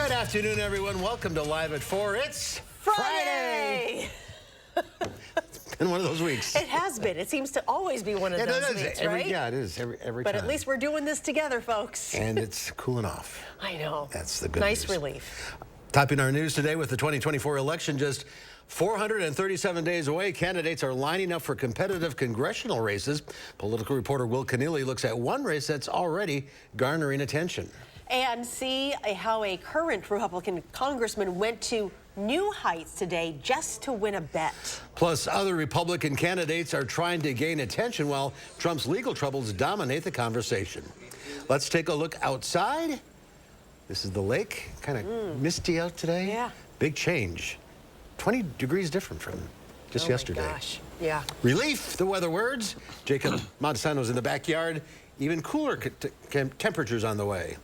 Good afternoon, everyone. Welcome to Live at 4. It's Friday! It's been one of those weeks. It has been. It seems to always be one of those weeks, right? Yeah, it is. Every But time. at least we're doing this together, folks. And it's cooling off. I know. That's the good news. Nice news. relief. Topping our news today with the 2024 election just 437 days away, candidates are lining up for competitive congressional races. Political reporter Will Keneally looks at one race that's already garnering attention. And see how a current Republican congressman went to new heights today just to win a bet. Plus, other Republican candidates are trying to gain attention while Trump's legal troubles dominate the conversation. Let's take a look outside. This is the lake, kind of misty out today. Yeah. Big change. 20 degrees different from just yesterday. Oh my gosh, yeah. Relief, the weather words. Jacob Madison was in the backyard. Even cooler temperatures on the way.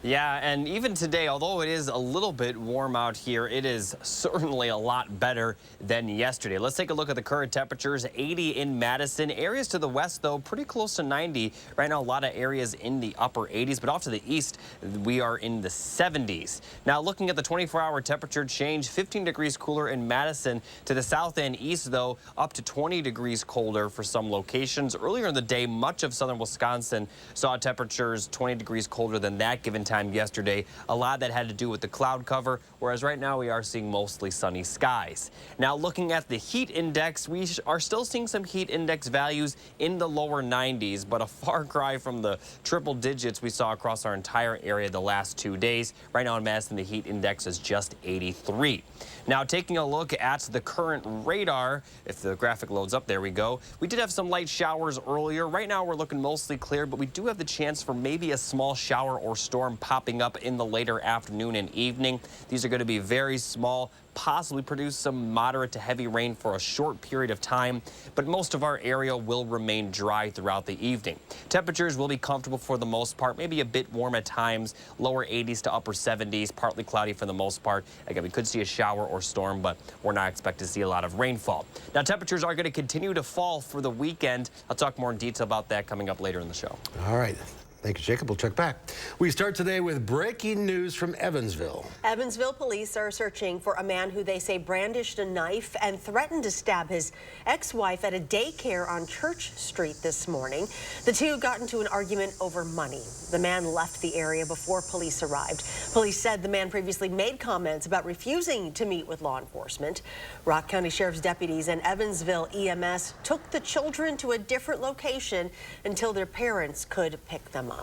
Yeah, and even today, although it is a little bit warm out here, it is certainly a lot better than yesterday. Let's take a look at the current temperatures. 80 in Madison. Areas to the west, though, pretty close to 90. Right now, a lot of areas in the upper 80s, but off to the east, we are in the 70s. Now, looking at the 24-hour temperature change, 15 degrees cooler in Madison. To the south and east, though, up to 20 degrees colder for some locations. Earlier in the day, much of southern Wisconsin saw temperatures 20 degrees colder than that given time yesterday. A lot that had to do with the cloud cover, whereas right now we are seeing mostly sunny skies. Now looking at the heat index, we are still seeing some heat index values in the lower 90s, but a far cry from the triple digits we saw across our entire area the last 2 days. Right now in Madison, the heat index is just 83. Now taking a look at the current radar, if the graphic loads up, there we go. We did have some light showers earlier. Right now we're looking mostly clear, but we do have the chance for maybe a small shower or storm popping up in the later afternoon and evening. These are going to be very small, possibly produce some moderate to heavy rain for a short period of time, but most of our area will remain dry throughout the evening. Temperatures will be comfortable for the most part, maybe a bit warm at times, lower 80s to upper 70s, partly cloudy for the most part. Again, we could see a shower or storm, but we're not expecting to see a lot of rainfall. Now, temperatures are going to continue to fall for the weekend. I'll talk more in detail about that coming up later in the show. All right. Thank you, Jacob. We'll check back. We start today with breaking news from Evansville. Evansville police are searching for a man who they say brandished a knife and threatened to stab his ex-wife at a daycare on Church Street this morning. The two got into an argument over money. The man left the area before police arrived. Police said the man previously made comments about refusing to meet with law enforcement. Rock County Sheriff's deputies and Evansville EMS took the children to a different location until their parents could pick them up.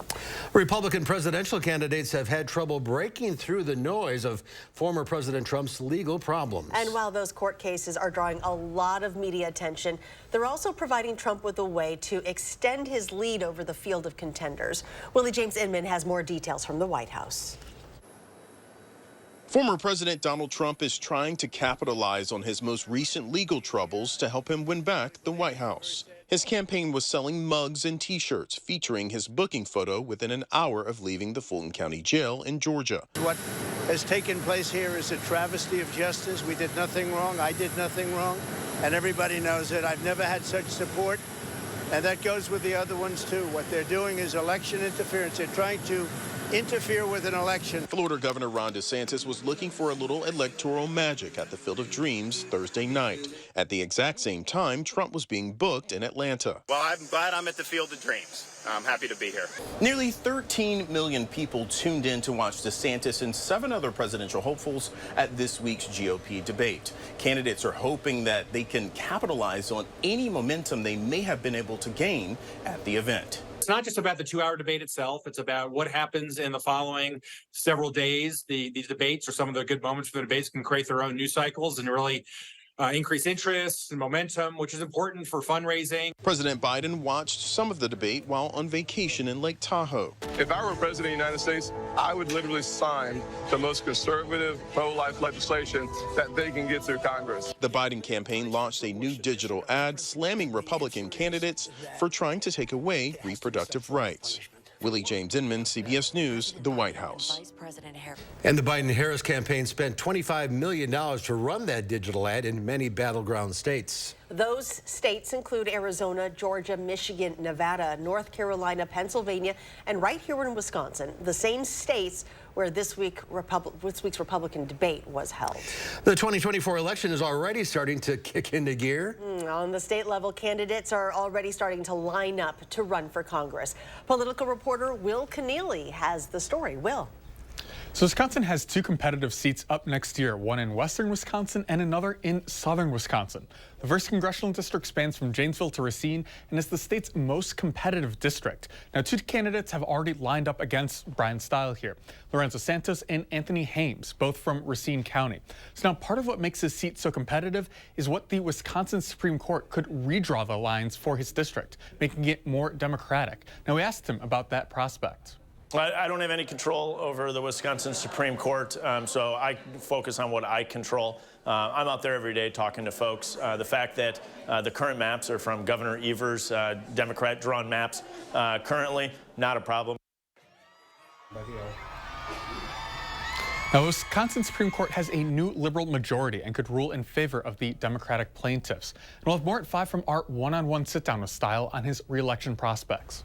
Republican presidential candidates have had trouble breaking through the noise of former President Trump's legal problems. And while those court cases are drawing a lot of media attention, they're also providing Trump with a way to extend his lead over the field of contenders. Willie James Inman has more details from the White House. Former President Donald Trump is trying to capitalize on his most recent legal troubles to help him win back the White House. His campaign was selling mugs and T-shirts featuring his booking photo within an hour of leaving the Fulton County Jail in Georgia. What has taken place here is a travesty of justice. We did nothing wrong. I did nothing wrong. And everybody knows it. I've never had such support. And that goes with the other ones, too. What they're doing is election interference. They're trying to interfere with an election. Florida Governor Ron DeSantis was looking for a little electoral magic at the Field of Dreams Thursday night. At the exact same time, Trump was being booked in Atlanta. Well, I'm glad I'm at the Field of Dreams. I'm happy to be here. Nearly 13 million people tuned in to watch DeSantis and 7 other presidential hopefuls at this week's GOP debate. Candidates are hoping that they can capitalize on any momentum they may have been able to gain at the event. It's not just about the 2-hour debate itself. It's about what happens in the following several days. These debates, or some of the good moments for the debates, can create their own news cycles and really increase interest and momentum, which is important for fundraising. President Biden watched some of the debate while on vacation in Lake Tahoe. If I were president of the United States, I would literally sign the most conservative pro-life legislation that they can get through Congress. The Biden campaign launched a new digital ad slamming Republican candidates for trying to take away reproductive rights. Willie James Inman, CBS News, the White House. And the Biden-Harris campaign spent $25 million to run that digital ad in many battleground states. Those states include Arizona, Georgia, Michigan, Nevada, North Carolina, Pennsylvania, and right here in Wisconsin, the same states where this week's Republican debate was held. The 2024 election is already starting to kick into gear. On the state level, candidates are already starting to line up to run for Congress. Political reporter Will Keneally has the story. Will. So Wisconsin has two competitive seats up next year, one in western Wisconsin and another in southern Wisconsin. The first congressional district spans from Janesville to Racine and is the state's most competitive district. Now, two candidates have already lined up against Brian Stile here, Lorenzo Santos and Anthony Hames, both from Racine County. So now part of what makes his seat so competitive is what the Wisconsin Supreme Court could redraw the lines for his district, making it more Democratic. Now, we asked him about that prospect. I don't have any control over the Wisconsin Supreme Court, so I focus on what I control. I'm out there every day talking to folks. The fact that the current maps are from Governor Evers' Democrat-drawn maps, currently, not a problem. Now, the Wisconsin Supreme Court has a new liberal majority and could rule in favor of the Democratic plaintiffs. And we'll have more at 5 from our one-on-one sit-down with Stile on his re-election prospects.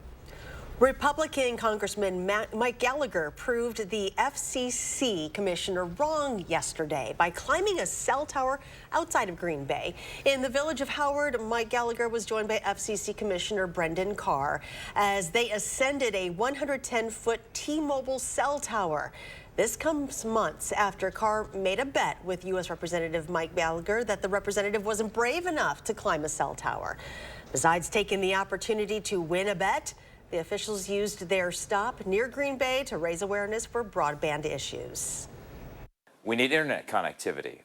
Republican Congressman Mike Gallagher proved the FCC commissioner wrong yesterday by climbing a cell tower outside of Green Bay. In the village of Howard, Mike Gallagher was joined by FCC Commissioner Brendan Carr as they ascended a 110-foot T-Mobile cell tower. This comes months after Carr made a bet with U.S. Representative Mike Gallagher that the representative wasn't brave enough to climb a cell tower. Besides taking the opportunity to win a bet, the officials used their stop near Green Bay to raise awareness for broadband issues. We need internet connectivity,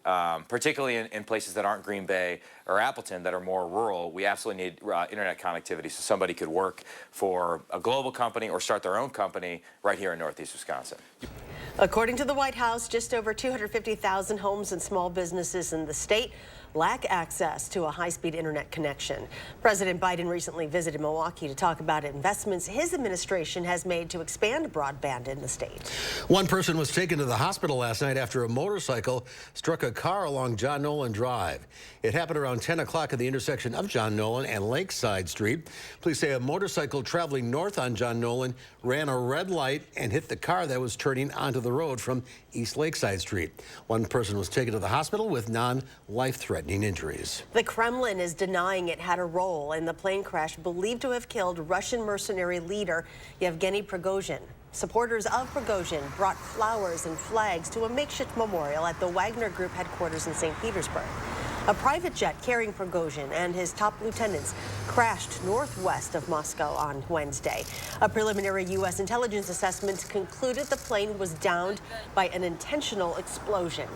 particularly in places that aren't Green Bay or Appleton that are more rural. We absolutely need internet connectivity so somebody could work for a global company or start their own company right here in Northeast Wisconsin. According to the White House, just over 250,000 homes and small businesses in the state lack access to a high-speed internet connection. President Biden recently visited Milwaukee to talk about investments his administration has made to expand broadband in the state. One person was taken to the hospital last night after a motorcycle struck a car along John Nolan Drive. It happened around 10 o'clock at the intersection of John Nolan and Lakeside Street. Police say a motorcycle traveling north on John Nolan ran a red light and hit the car that was turning onto the road from East Lakeside Street. One person was taken to the hospital with non-life-threatening injuries. The Kremlin is denying it had a role in the plane crash believed to have killed Russian mercenary leader Yevgeny Prigozhin. Supporters of Prigozhin brought flowers and flags to a makeshift memorial at the Wagner Group headquarters in St. Petersburg. A private jet carrying Prigozhin and his top lieutenants crashed northwest of Moscow on Wednesday. A preliminary U.S. intelligence assessment concluded the plane was downed by an intentional explosion.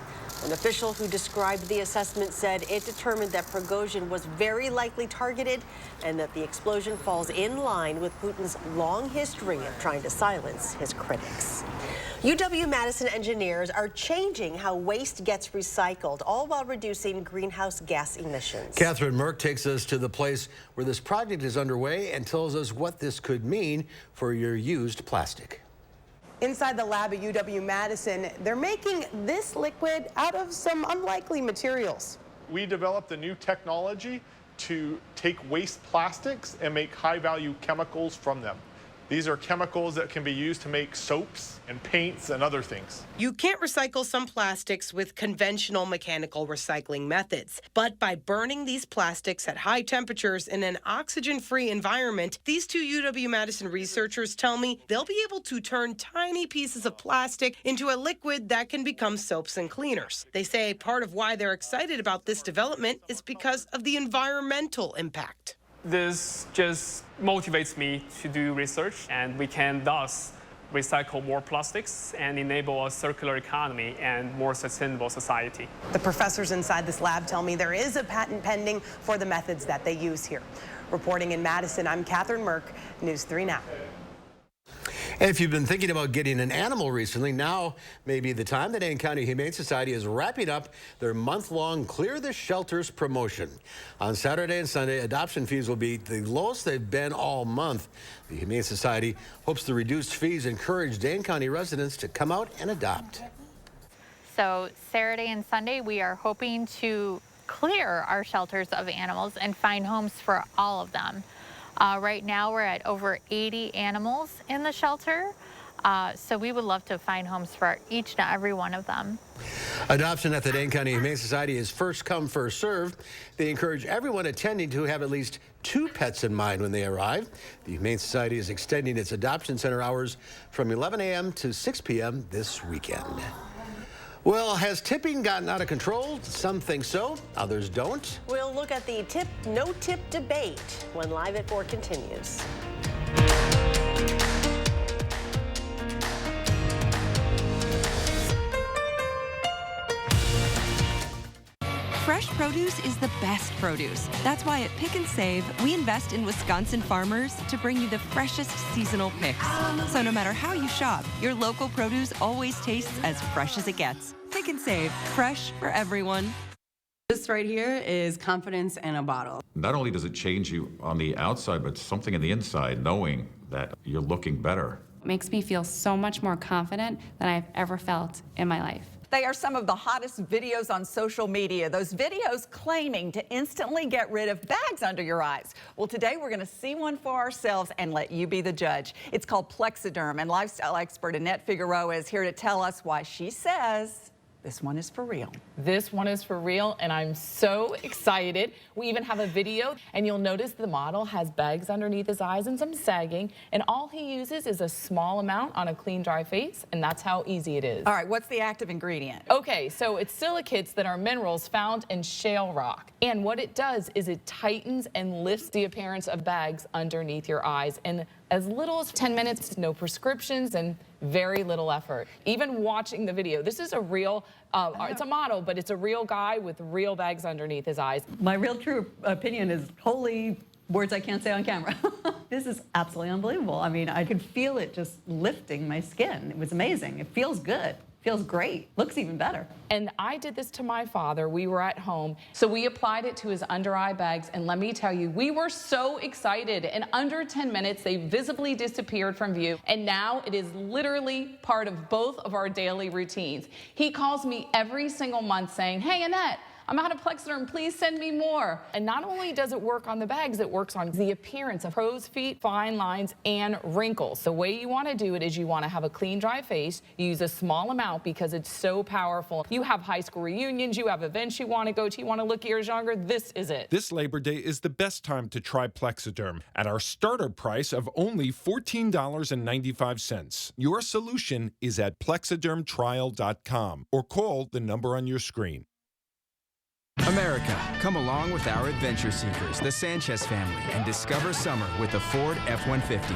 An official who described the assessment said it determined that Prigozhin was very likely targeted and that the explosion falls in line with Putin's long history of trying to silence his critics. UW-Madison engineers are changing how waste gets recycled, all while reducing greenhouse gas emissions. Catherine Merck takes us to the place where this project is underway and tells us what this could mean for your used plastic. Inside the lab at UW-Madison, they're making this liquid out of some unlikely materials. We developed a new technology to take waste plastics and make high-value chemicals from them. These are chemicals that can be used to make soaps and paints and other things. You can't recycle some plastics with conventional mechanical recycling methods, but by burning these plastics at high temperatures in an oxygen-free environment, these two UW-Madison researchers tell me they'll be able to turn tiny pieces of plastic into a liquid that can become soaps and cleaners. They say part of why they're excited about this development is because of the environmental impact. This just motivates me to do research, and we can thus recycle more plastics and enable a circular economy and more sustainable society. The professors inside this lab tell me there is a patent pending for the methods that they use here. Reporting in Madison, I'm Catherine Merck, News 3 Now. And if you've been thinking about getting an animal recently, now may be the time. The Dane County Humane Society is wrapping up their month-long Clear the Shelters promotion. On Saturday and Sunday, adoption fees will be the lowest they've been all month. The Humane Society hopes the reduced fees encourage Dane County residents to come out and adopt. So Saturday and Sunday, we are hoping to clear our shelters of animals and find homes for all of them. Right now we're at over 80 animals in the shelter. So we would love to find homes for each and every one of them. Adoption at the Dane County Humane Society is first come, first served. They encourage everyone attending to have at least 2 pets in mind when they arrive. The Humane Society is extending its adoption center hours from 11 a.m. to 6 p.m. this weekend. Well, has tipping gotten out of control? Some think so, others don't. We'll look at the tip, no tip debate when Live at 4 continues. Fresh produce is the best produce. That's why at Pick and Save, we invest in Wisconsin farmers to bring you the freshest seasonal picks. So no matter how you shop, your local produce always tastes as fresh as it gets. Pick and Save, fresh for everyone. This right here is confidence in a bottle. Not only does it change you on the outside, but something in the inside, knowing that you're looking better. It makes me feel so much more confident than I've ever felt in my life. They are some of the hottest videos on social media. Those videos claiming to instantly get rid of bags under your eyes. Well, today we're going to see one for ourselves and let you be the judge. It's called Plexiderm, and lifestyle expert Annette Figueroa is here to tell us why she says this one is for real. This one is for real, and I'm so excited. We even have a video, and you'll notice the model has bags underneath his eyes and some sagging, and all he uses is a small amount on a clean, dry face, and that's how easy it is. All right, what's the active ingredient? Okay, so it's silicates that are minerals found in shale rock, and what it does is it tightens and lifts the appearance of bags underneath your eyes in as little as 10 minutes, no prescriptions, and very little effort. Even watching the video, this is a real, it's a model, but it's a real guy with real bags underneath his eyes. My real true opinion is holy words I can't say on camera. This is absolutely unbelievable. I mean, I could feel it just lifting my skin. It was amazing. It feels good. Feels great. Looks even better. And I did this to my father. We were at home. So we applied it to his under eye bags. And let me tell you, we were so excited. In under 10 minutes, they visibly disappeared from view. And now it is literally part of both of our daily routines. He calls me every single month saying, "Hey, Annette, I'm out of Plexiderm, please send me more." And not only does it work on the bags, it works on the appearance of crow's feet, fine lines, and wrinkles. The way you want to do it is you want to have a clean, dry face. You use a small amount because it's so powerful. You have high school reunions, you have events you want to go to, you want to look years younger, this is it. This Labor Day is the best time to try Plexiderm at our starter price of only $14.95. Your solution is at plexidermtrial.com or call the number on your screen. America, come along with our adventure seekers, the Sanchez family, and discover summer with the Ford F-150.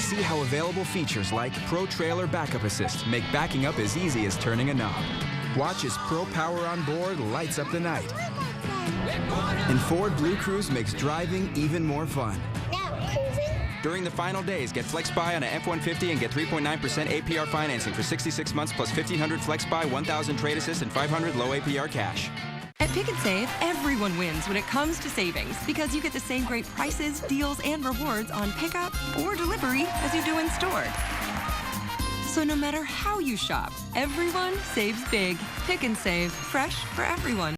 See how available features like Pro Trailer Backup Assist make backing up as easy as turning a knob. Watch as Pro Power on board lights up the night. And Ford Blue Cruise makes driving even more fun. During the final days, get FlexBuy on an F-150 and get 3.9% APR financing for 66 months plus $1,500 FlexBuy, $1,000 Trade Assist, and $500 low APR cash. At Pick and Save, everyone wins when it comes to savings because you get the same great prices, deals, and rewards on pickup or delivery as you do in store. So no matter how you shop, everyone saves big. Pick and Save, fresh for everyone.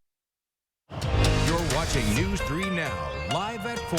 You're watching News 3 Now, live at 4.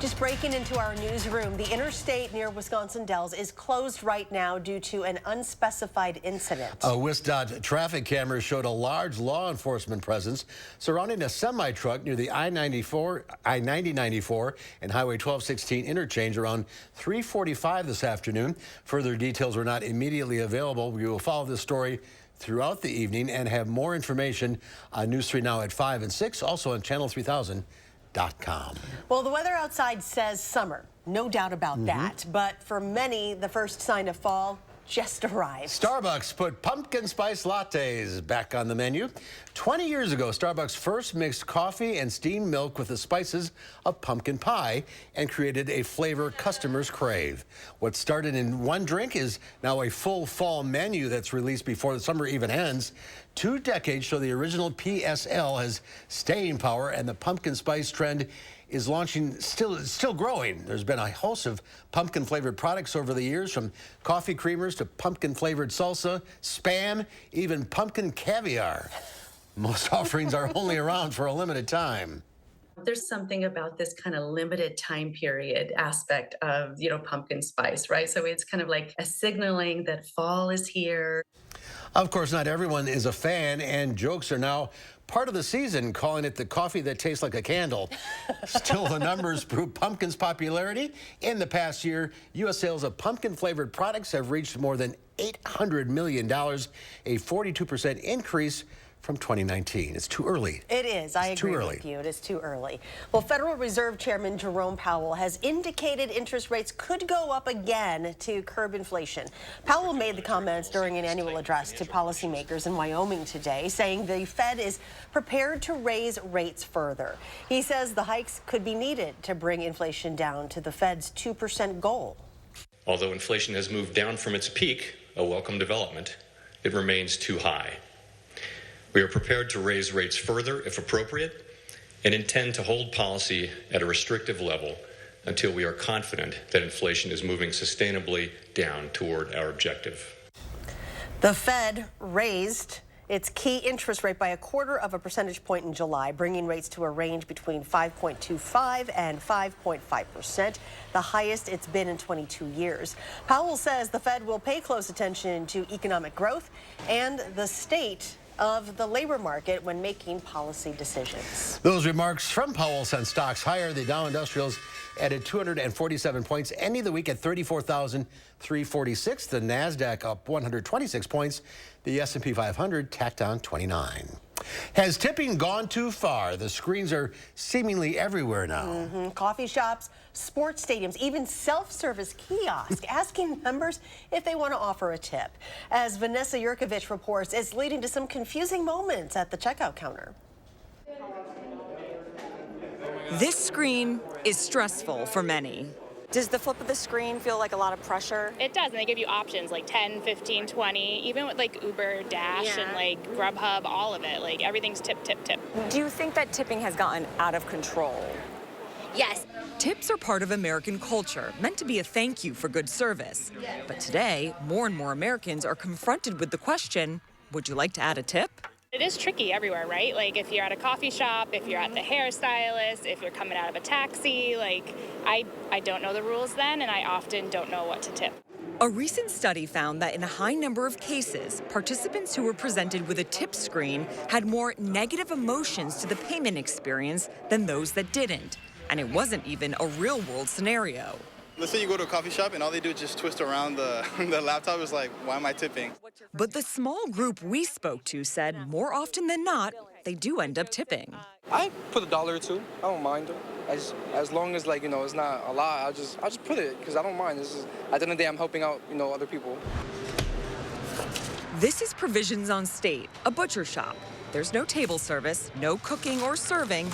Just breaking into our newsroom, the interstate near Wisconsin Dells is closed right now due to an unspecified incident. A WISC traffic camera showed a large law enforcement presence surrounding a semi-truck near the I-90-94 and Highway 1216 interchange around 3:45 this afternoon. Further details were not immediately available. We will follow this story throughout the evening and have more information on News 3 Now at 5 and 6, also on Channel 3000. Well, the weather outside says summer, no doubt about that. But for many, the first sign of fall just arrived. Starbucks put pumpkin spice lattes back on the menu. 20 years ago, Starbucks first mixed coffee and steamed milk with the spices of pumpkin pie and created a flavor customers crave. What started in one drink is now a full fall menu that's released before the summer even ends. 2 decades show the original PSL has staying power, and the pumpkin spice trend is launching, still growing. There's been a host of pumpkin-flavored products over the years, from coffee creamers to pumpkin-flavored salsa, Spam, even pumpkin caviar. Most offerings are only around for a limited time. There's something about this kind of limited time period aspect of, pumpkin spice, right? So it's kind of like a signaling that fall is here. Of course, not everyone is a fan, and jokes are now part of the season, calling it the coffee that tastes like a candle. Still, the numbers prove pumpkin's popularity. In the past year, U.S. sales of pumpkin-flavored products have reached more than $800 million, a 42% increase from 2019. It's too early. It is. I agree with you. It is too early. Well, Federal Reserve Chairman Jerome Powell has indicated interest rates could go up again to curb inflation. Powell made the comments during an annual address to policymakers in Wyoming today, saying the Fed is prepared to raise rates further. He says the hikes could be needed to bring inflation down to the Fed's 2% goal. Although inflation has moved down from its peak, a welcome development, it remains too high. We are prepared to raise rates further if appropriate and intend to hold policy at a restrictive level until we are confident that inflation is moving sustainably down toward our objective. The Fed raised its key interest rate by 1/4 percentage point in July, bringing rates to a range between 5.25 and 5.5%, the highest it's been in 22 years. Powell says the Fed will pay close attention to economic growth and the state of the labor market when making policy decisions. Those remarks from Powell sent stocks higher. The Dow Industrials added 247 points, ending the week at 34,346. The NASDAQ up 126 points. The S&P 500 tacked on 29. Has tipping gone too far? The screens are seemingly everywhere now. Coffee shops, sports stadiums, even self-service kiosks asking members if they want to offer a tip. As Vanessa Yurkovich reports, it's leading to some confusing moments at the checkout counter. This screen is stressful for many. Does the flip of the screen feel like a lot of pressure? It does, and they give you options like 10, 15, 20, even with like Uber, Dash, and like Grubhub, all of it. Like everything's tip, tip, tip. Do you think that tipping has gotten out of control? Yes. Tips are part of American culture, meant to be a thank you for good service. But today, more and more Americans are confronted with the question, would you like to add a tip? It is tricky everywhere, right? Like if you're at a coffee shop, if you're at the hairstylist, if you're coming out of a taxi, like I don't know the rules then, and I often don't know what to tip. A recent study found that in a high number of cases, participants who were presented with a tip screen had more negative emotions to the payment experience than those that didn't. And it wasn't even a real-world scenario. Let's say you go to a coffee shop and all they do is just twist around the laptop. Is like, why am I tipping? But the small group we spoke to said more often than not, they do end up tipping. I put $1 or $2. I don't mind it. As long as it's not a lot, I'll just put it because I don't mind. This is, at the end of the day, I'm helping out other people. This is Provisions on State, a butcher shop. There's no table service, no cooking or serving.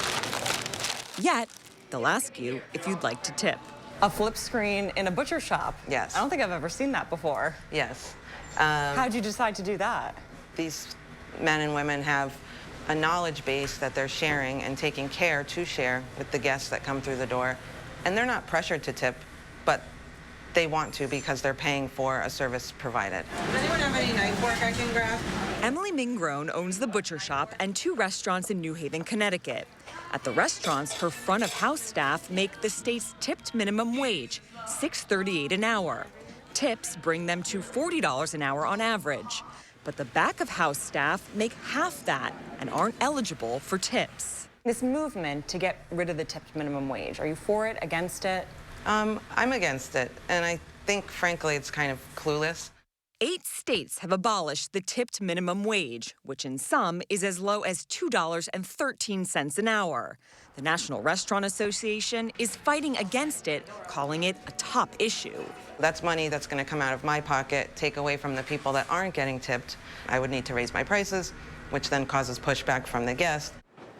Yet, they'll ask you if you'd like to tip. A flip screen in a butcher shop? Yes. I don't think I've ever seen that before. Yes. How'd you decide to do that? These men and women have a knowledge base that they're sharing and taking care to share with the guests that come through the door. And they're not pressured to tip, but they want to because they're paying for a service provided. Does anyone have any knife work I can grab? Emily Mingrone owns the butcher shop and 2 restaurants in New Haven, Connecticut. At the restaurants, her front-of-house staff make the state's tipped minimum wage, $6.38 an hour. Tips bring them to $40 an hour on average. But the back-of-house staff make half that and aren't eligible for tips. This movement to get rid of the tipped minimum wage, are you for it, against it? I'm against it, and I think, frankly, it's kind of clueless. 8 states have abolished the tipped minimum wage, which in some is as low as $2.13 an hour. The National Restaurant Association is fighting against it, calling it a top issue. That's money that's going to come out of my pocket, take away from the people that aren't getting tipped. I would need to raise my prices, which then causes pushback from the guests.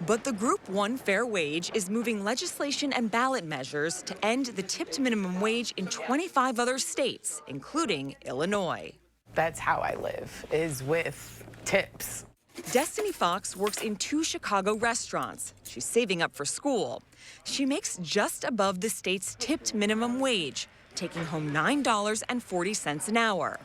But the Group 1 Fair Wage is moving legislation and ballot measures to end the tipped minimum wage in 25 other states, including Illinois. That's how I live, is with tips. Destiny Fox works in 2 Chicago restaurants. She's saving up for school. She makes just above the state's tipped minimum wage, taking home $9.40 an hour.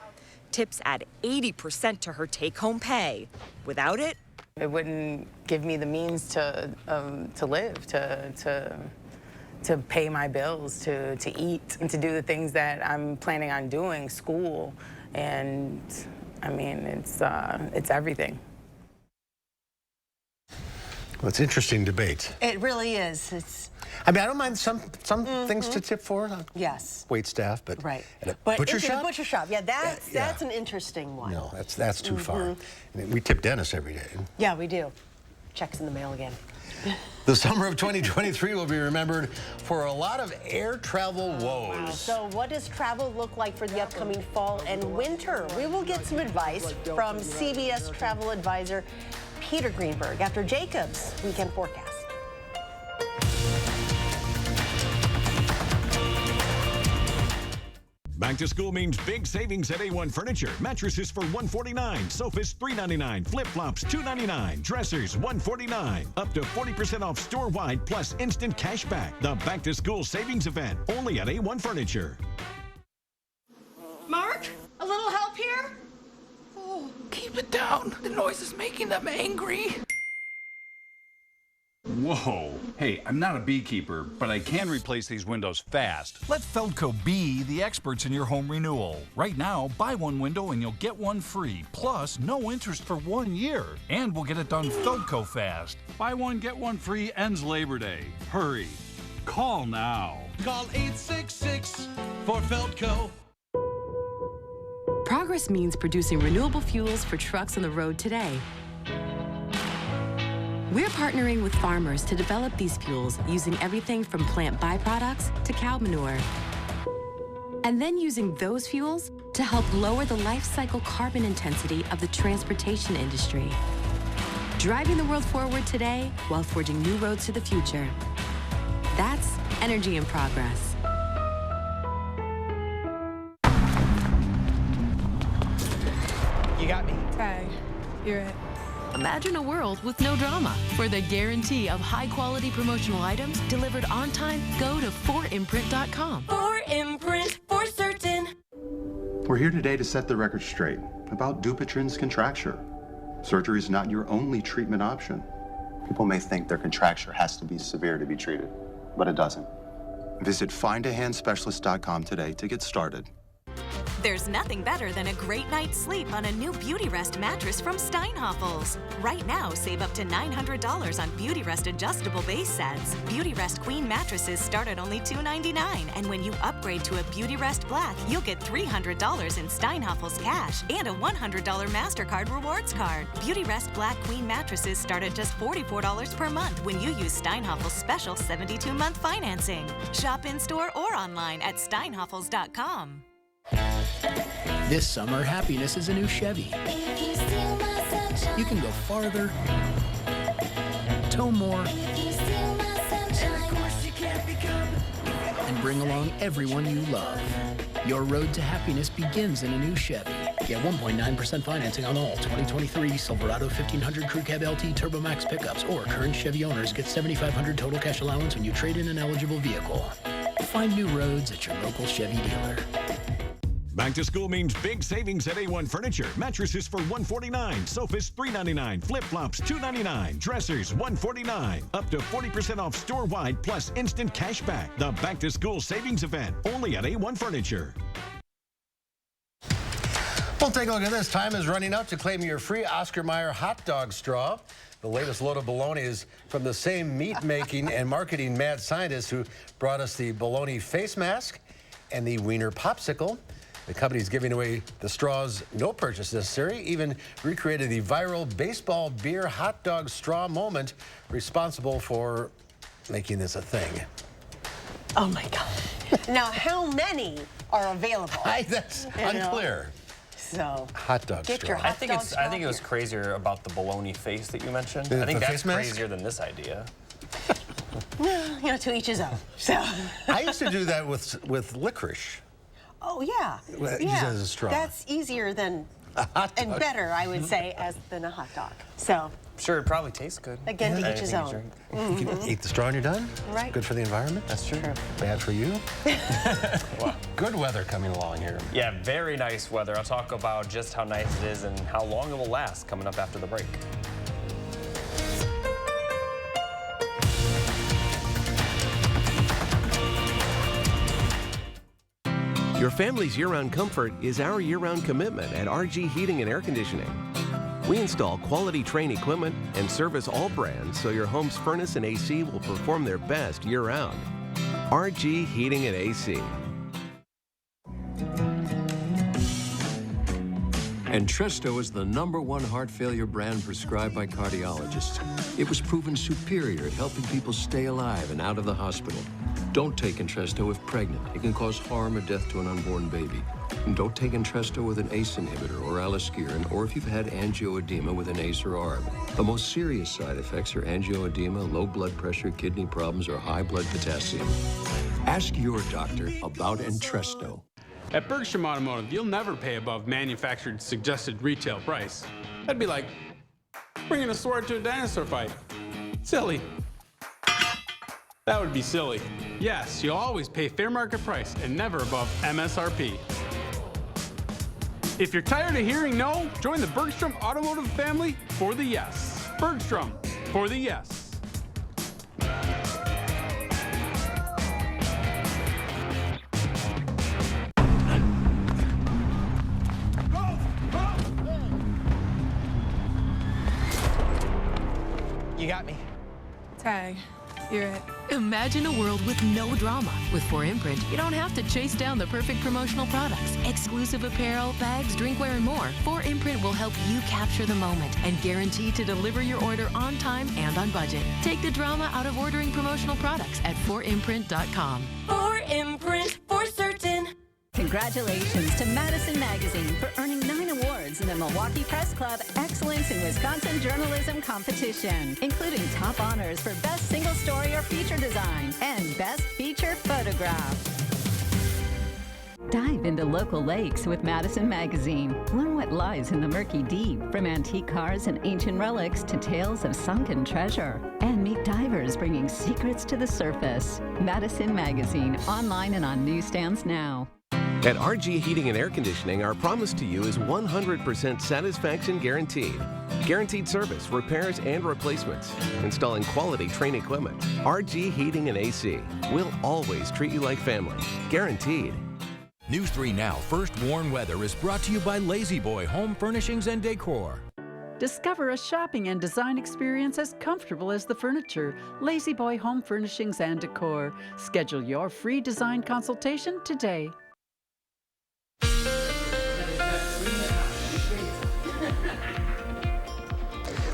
Tips add 80% to her take-home pay. Without it, it wouldn't give me the means to live, to pay my bills, to eat, and to do the things that I'm planning on doing, school, and I mean, it's everything. Well, it's interesting debate. It really is. I mean, I don't mind some things to tip for. Yes. Wait staff, but right. At a but butcher shop? A butcher shop, yeah, that's an interesting one. No, that's too far. And we tip Dennis every day. Yeah, we do. Checks in the mail again. The summer of 2023 will be remembered for a lot of air travel woes. Wow. So what does travel look like for the upcoming fall and winter? We will get some advice from CBS travel advisor Peter Greenberg after Jacob's weekend forecast. Back to school means big savings at A1 Furniture. Mattresses for $149, sofas $399, flip-flops $299, dressers $149. Up to 40% off store-wide plus instant cash back. The Back to School savings event only at A1 Furniture. Mark, a little help here? Oh, keep it down. The noise is making them angry. Whoa. Hey, I'm not a beekeeper, but I can replace these windows fast. Let Feldco be the experts in your home renewal. Right now, buy one window and you'll get one free. Plus, no interest for 1 year. And we'll get it done Feldco fast. Buy one, get one free ends Labor Day. Hurry. Call now. Call 866 for Feldco. Progress means producing renewable fuels for trucks on the road today. We're partnering with farmers to develop these fuels using everything from plant byproducts to cow manure. And then using those fuels to help lower the life cycle carbon intensity of the transportation industry. Driving the world forward today while forging new roads to the future. That's energy in progress. You got me. Ty, you're it. Imagine a world with no drama. For the guarantee of high-quality promotional items delivered on time, go to 4imprint.com. 4imprint, for certain. We're here today to set the record straight about Dupuytren's contracture. Surgery is not your only treatment option. People may think their contracture has to be severe to be treated, but it doesn't. Visit findahandspecialist.com today to get started. There's nothing better than a great night's sleep on a new Beauty Rest mattress from Steinhafels. Right now, save up to $900 on Beauty Rest adjustable base sets. Beauty Rest Queen mattresses start at only $299, and when you upgrade to a Beauty Rest Black, you'll get $300 in Steinhafels cash and a $100 MasterCard rewards card. Beauty Rest Black Queen mattresses start at just $44 per month when you use Steinhafels' special 72-month financing. Shop in-store or online at steinhafels.com. This summer, happiness is a new Chevy. You can go farther, tow more, and bring along everyone you love. Your road to happiness begins in a new Chevy. Get 1.9% financing on all 2023 Silverado 1500 Crew Cab LT Turbo Max pickups, or current Chevy owners get $7,500 total cash allowance when you trade in an eligible vehicle. Find new roads at your local Chevy dealer. Back to school means big savings at A1 Furniture. Mattresses for $149, sofas $399, flip-flops $299, dressers $149. Up to 40% off store-wide plus instant cash back. The Back to School savings event only at A1 Furniture. We'll take a look at this. Time is running out to claim your free Oscar Mayer hot dog straw. The latest load of bologna is from the same meat-making and marketing mad scientists who brought us the bologna face mask and the wiener popsicle. The company's giving away the straws, no purchase necessary, even recreated the viral baseball beer hot dog straw moment, responsible for making this a thing. Oh my God. Now, how many are available? That's unclear. So, hot dog get straw. your hot dog straw. I think it was crazier about the bologna face that you mentioned. The I think that's face mask? crazier than this idea. Well, you know, to each his own. So. I used to do that with licorice. Oh, yeah. Use it as a straw. That's easier than And better, I would say, than a hot dog. So. Sure, it probably tastes good. Again, to each his own. You can eat the straw and you're done. Right. It's good for the environment. That's true. Bad for you. Well, good weather coming along here. Yeah, very nice weather. I'll talk about just how nice it is and how long it will last coming up after the break. Your family's year-round comfort is our year-round commitment at RG Heating and Air Conditioning. We install quality Trane equipment and service all brands so your home's furnace and AC will perform their best year-round. RG Heating and AC. Entresto is the #1 heart failure brand prescribed by cardiologists. It was proven superior at helping people stay alive and out of the hospital. Don't take Entresto if pregnant. It can cause harm or death to an unborn baby. And don't take Entresto with an ACE inhibitor or aliskiren, or if you've had angioedema with an ACE or ARB. The most serious side effects are angioedema, low blood pressure, kidney problems, or high blood potassium. Ask your doctor about Entresto. At Bergstrom Automotive, you'll never pay above manufactured suggested retail price. That'd be like bringing a sword to a dinosaur fight. Silly. That would be silly. Yes, you'll always pay fair market price and never above MSRP. If you're tired of hearing no, join the Bergstrom Automotive family for the yes. Bergstrom, for the yes. You got me. Tag. You're it. Imagine a world with no drama. With 4imprint, you don't have to chase down the perfect promotional products. Exclusive apparel, bags, drinkware, and more. 4imprint will help you capture the moment and guarantee to deliver your order on time and on budget. Take the drama out of ordering promotional products at 4imprint.com. 4imprint, for certain. Congratulations to Madison Magazine for earning 9 awards in the Milwaukee Press Club Excellence in Wisconsin Journalism Competition, including top honors for Best Single Story or Feature Design and Best Feature Photograph. Dive into local lakes with Madison Magazine. Learn what lies in the murky deep, from antique cars and ancient relics to tales of sunken treasure. And meet divers bringing secrets to the surface. Madison Magazine, online and on newsstands now. At RG Heating and Air Conditioning, our promise to you is 100% satisfaction guaranteed. Guaranteed service, repairs, and replacements. Installing quality Trane equipment. RG Heating and AC. We'll always treat you like family. Guaranteed. News 3 Now First Warn Weather is brought to you by Lazy Boy Home Furnishings and Decor. Discover a shopping and design experience as comfortable as the furniture. Lazy Boy Home Furnishings and Decor. Schedule your free design consultation today.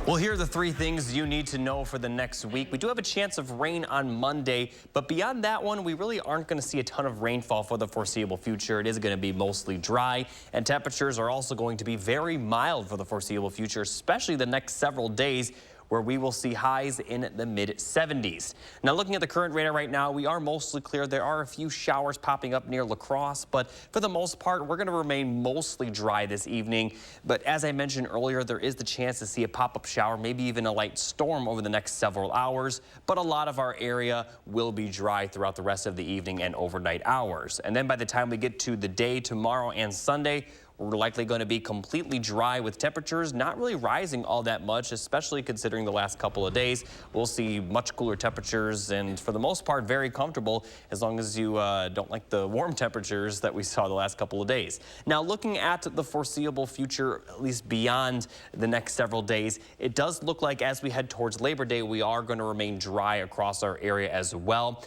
Well, here are the 3 things you need to know for the next week. We do have a chance of rain on Monday, but beyond that one, we really aren't going to see a ton of rainfall for the foreseeable future. It is going to be mostly dry, and temperatures are also going to be very mild for the foreseeable future, especially the next several days, where we will see highs in the mid-70s. Now, looking at the current radar right now, we are mostly clear. There are a few showers popping up near La Crosse, but for the most part, we're going to remain mostly dry this evening. But as I mentioned earlier, there is the chance to see a pop-up shower, maybe even a light storm over the next several hours. But a lot of our area will be dry throughout the rest of the evening and overnight hours. And then by the time we get to the day tomorrow and Sunday, we're likely going to be completely dry with temperatures not really rising all that much, especially considering the last couple of days. We'll see much cooler temperatures and for the most part very comfortable, as long as you don't like the warm temperatures that we saw the last couple of days. Now, looking at the foreseeable future, at least beyond the next several days, it does look like as we head towards Labor Day, we are going to remain dry across our area as well.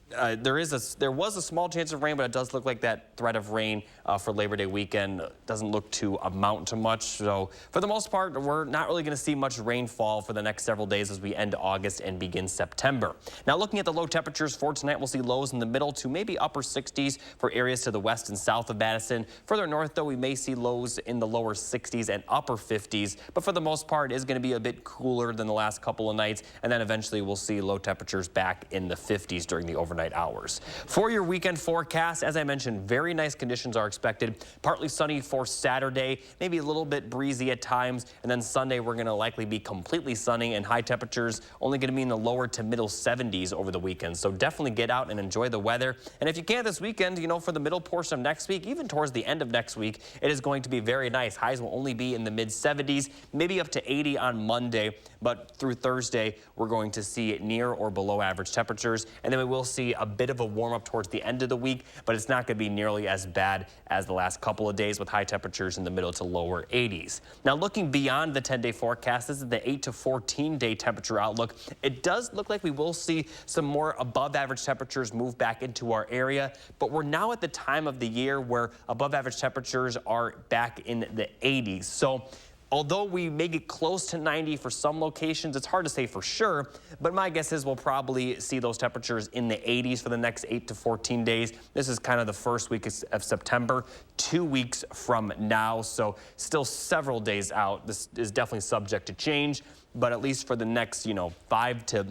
There was a small chance of rain, but it does look like that threat of rain for Labor Day weekend doesn't look to amount to much. So for the most part, we're not really going to see much rainfall for the next several days as we end August and begin September. Now, looking at the low temperatures for tonight, we'll see lows in the middle to maybe upper 60s for areas to the west and south of Madison. Further north, though, we may see lows in the lower 60s and upper 50s. But for the most part, it is going to be a bit cooler than the last couple of nights. And then eventually we'll see low temperatures back in the 50s during the overnight overnight hours. For your weekend forecast, as I mentioned, very nice conditions are expected. Partly sunny for Saturday, maybe a little bit breezy at times, and then Sunday we're going to likely be completely sunny and high temperatures only going to be in the lower to middle 70s over the weekend. So definitely get out and enjoy the weather. And if you can this weekend, you know, for the middle portion of next week, even towards the end of next week, it is going to be very nice. Highs will only be in the mid 70s, maybe up to 80 on Monday, but through Thursday, we're going to see near or below average temperatures. And then we will see a bit of a warm up towards the end of the week, but it's not going to be nearly as bad as the last couple of days with high temperatures in the middle to lower 80s. Now looking beyond the 10-day forecast, this is the 8 to 14-day temperature outlook. It does look like we will see some more above average temperatures move back into our area, but we're now at the time of the year where above average temperatures are back in the 80s. So although we may get close to 90 for some locations, it's hard to say for sure, but my guess is we'll probably see those temperatures in the 80s for the next 8 to 14 days. This is kind of the first week of September, 2 weeks from now, so still several days out. This is definitely subject to change, but at least for the next, 5 to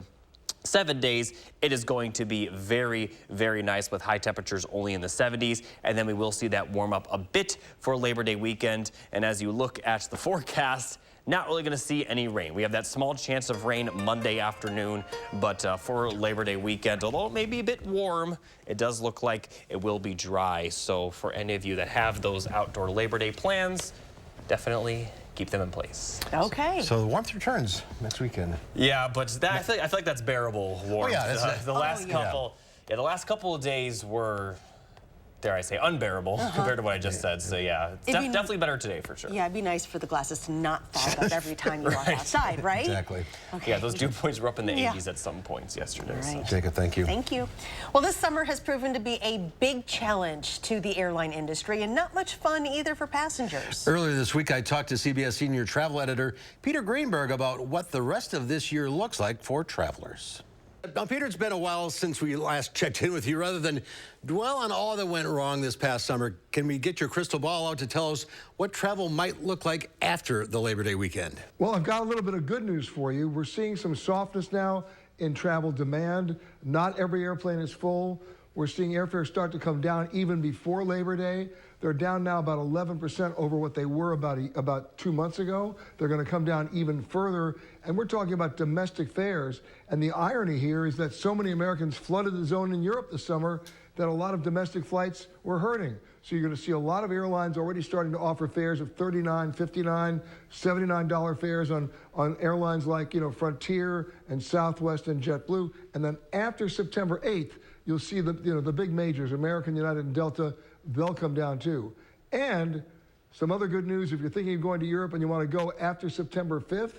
7 days, it is going to be very, very nice with high temperatures only in the 70s. And then we will see that warm up a bit for Labor Day weekend. And as you look at the forecast, not really going to see any rain. We have that small chance of rain Monday afternoon, but for Labor Day weekend, although it may be a bit warm, it does look like it will be dry. So for any of you that have those outdoor Labor Day plans, definitely keep them in place. Okay. So the warmth returns next weekend. Yeah, but that, I feel like that's bearable warmth. Oh, yeah, the last couple of days were, dare I say, unbearable compared to what I just said. So yeah, it's definitely better today for sure. Yeah, it'd be nice for the glasses to not fog up every time you walk outside, right? Exactly. Okay. Yeah, those dew points were up in the 80s at some points yesterday. Right. So. Jacob, thank you. Thank you. Well, this summer has proven to be a big challenge to the airline industry and not much fun either for passengers. Earlier this week, I talked to CBS senior travel editor Peter Greenberg about what the rest of this year looks like for travelers. Now, Peter, it's been a while since we last checked in with you. Rather than dwell on all that went wrong this past summer, can we get your crystal ball out to tell us what travel might look like after the Labor Day weekend? Well, I've got a little bit of good news for you. We're seeing some softness now in travel demand. Not every airplane is full. We're seeing airfares start to come down even before Labor Day. They're down now about 11% over what they were about 2 months ago. They're going to come down even further. And we're talking about domestic fares. And the irony here is that so many Americans flooded the zone in Europe this summer that a lot of domestic flights were hurting. So you're going to see a lot of airlines already starting to offer fares of $39, $59, $79 fares on airlines like, Frontier and Southwest and JetBlue. And then after September 8th, you'll see the big majors, American, United, and Delta. They'll come down too. And some other good news, if you're thinking of going to Europe and you want to go after September 5th,